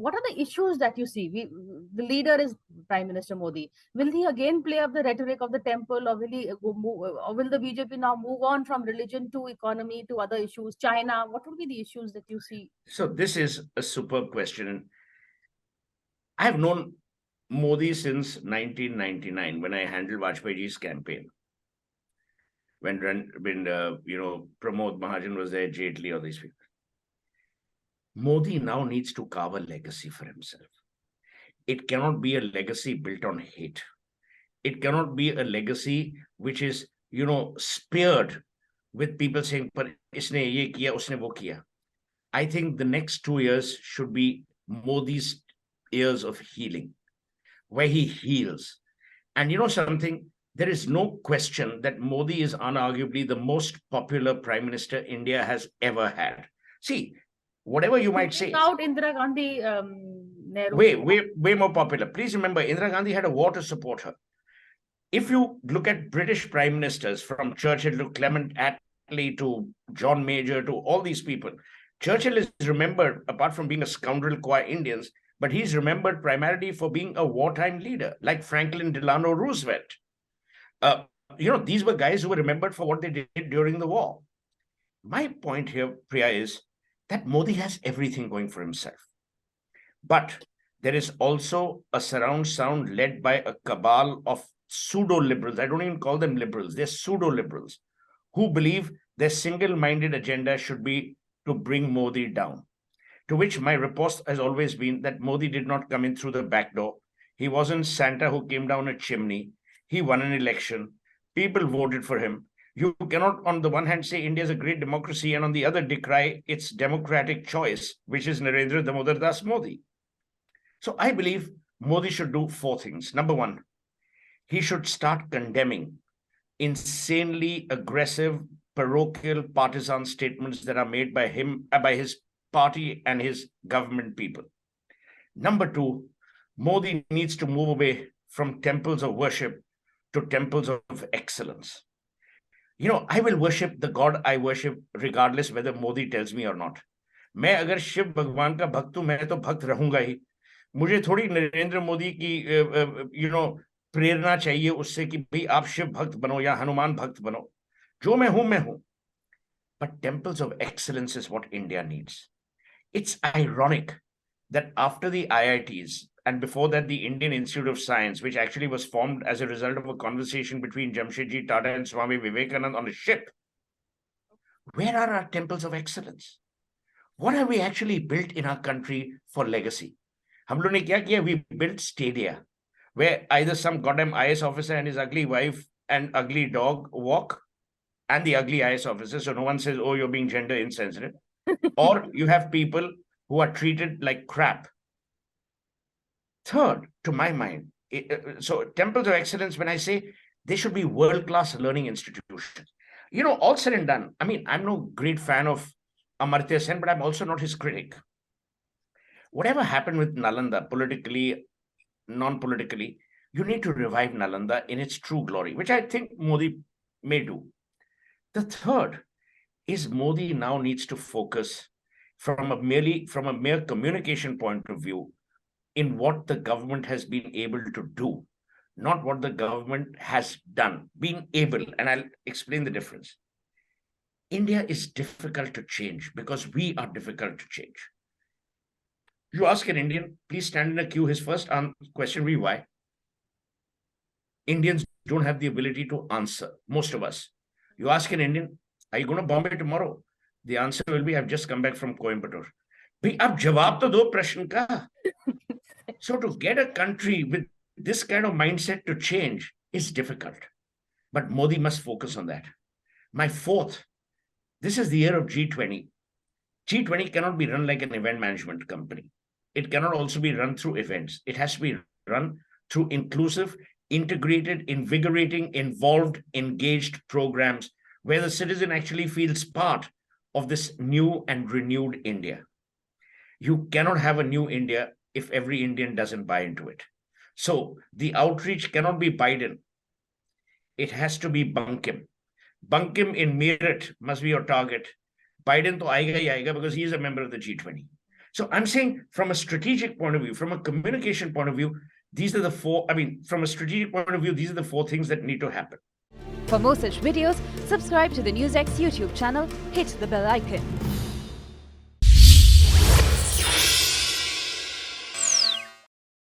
what are the issues that you see? The leader is Prime Minister Modi. Will he again play up the rhetoric of the temple, or will he or will the BJP now move on from religion to economy to other issues? China, what would be the issues that you see? So this is a superb question. I have known Modi since 1999 when I handled Vajpayee's campaign. When Pramod Mahajan was there, Jaitley, all these people. Modi now needs to carve a legacy for himself. It cannot be a legacy built on hate. It cannot be a legacy which is, speared with people saying, "Par isne ye kiya, usne wo kiya." I think the next 2 years should be Modi's years of healing, where he heals. And you know something? There is no question that Modi is unarguably the most popular prime minister India has ever had. See, whatever you might say. Out Indira Gandhi, Nehru. Way more popular. Please remember, Indira Gandhi had a war to support her. If you look at British prime ministers, from Churchill to Clement Attlee to John Major to all these people, Churchill is remembered, apart from being a scoundrel qua Indians, but he's remembered primarily for being a wartime leader, like Franklin Delano Roosevelt. These were guys who were remembered for what they did during the war. My point here, Priya, is that Modi has everything going for himself. But there is also a surround sound led by a cabal of pseudo-liberals. I don't even call them liberals. They're pseudo-liberals who believe their single-minded agenda should be to bring Modi down. To which my riposte has always been that Modi did not come in through the back door. He wasn't Santa who came down a chimney. He won an election. People voted for him. You cannot, on the one hand, say India is a great democracy, and on the other, decry its democratic choice, which is Narendra Damodar Das Modi. So I believe Modi should do 4 things. Number 1, he should start condemning insanely aggressive, parochial, partisan statements that are made by him, by his party and his government people. Number 2, Modi needs to move away from temples of worship to temples of excellence. I will worship the God I worship regardless whether Modi tells me or not. मैं अगर शिव भगवान का भक्त हूं, मैं तो भक्त रहूंगा ही. मुझे थोड़ी नरेंद्र मोदी की प्रेरणा चाहिए उससे कि भाई आप शिव भक्त बनो या हनुमान भक्त बनो. जो मैं हूं. But temples of excellence is what India needs. It's ironic that after the IITs, and before that, the Indian Institute of Science, which actually was formed as a result of a conversation between Jamshedji Tata and Swami Vivekananda on a ship. Where are our temples of excellence? What have we actually built in our country for legacy? हम लोग ने क्या किया? We built stadia, where either some goddamn IS officer and his ugly wife and ugly dog walk, and the ugly IS officer, so no one says, "Oh, you're being gender insensitive," or you have people who are treated like crap. Third, to my mind, so temples of excellence, when I say, they should be world-class learning institutions. All said and done, I mean, I'm no great fan of Amartya Sen, but I'm also not his critic. Whatever happened with Nalanda, politically, non-politically, you need to revive Nalanda in its true glory, which I think Modi may do. The third is Modi now needs to focus from a mere communication point of view in what the government has been able to do, not what the government has done, being able, and I'll explain the difference. India is difficult to change because we are difficult to change. You ask an Indian, please stand in a queue, his first question will be why. Indians don't have the ability to answer, most of us. You ask an Indian, are you going to Bombay tomorrow? The answer will be, I've just come back from Coimbatore. Bhai, ab jawab to do prashn ka. So to get a country with this kind of mindset to change is difficult. But Modi must focus on that. My fourth, this is the year of G20. G20 cannot be run like an event management company. It cannot also be run through events. It has to be run through inclusive, integrated, invigorating, involved, engaged programs where the citizen actually feels part of this new and renewed India. You cannot have a new India if every Indian doesn't buy into it. So the outreach cannot be Biden. It has to be Bankim. Bankim in Meerut must be your target. Biden to aayega hi aayega because he is a member of the G20. So I'm saying from a strategic point of view, from a communication point of view, these are the four, from a strategic point of view, these are the four things that need to happen. For more such videos, subscribe to the NewsX YouTube channel, hit the bell icon.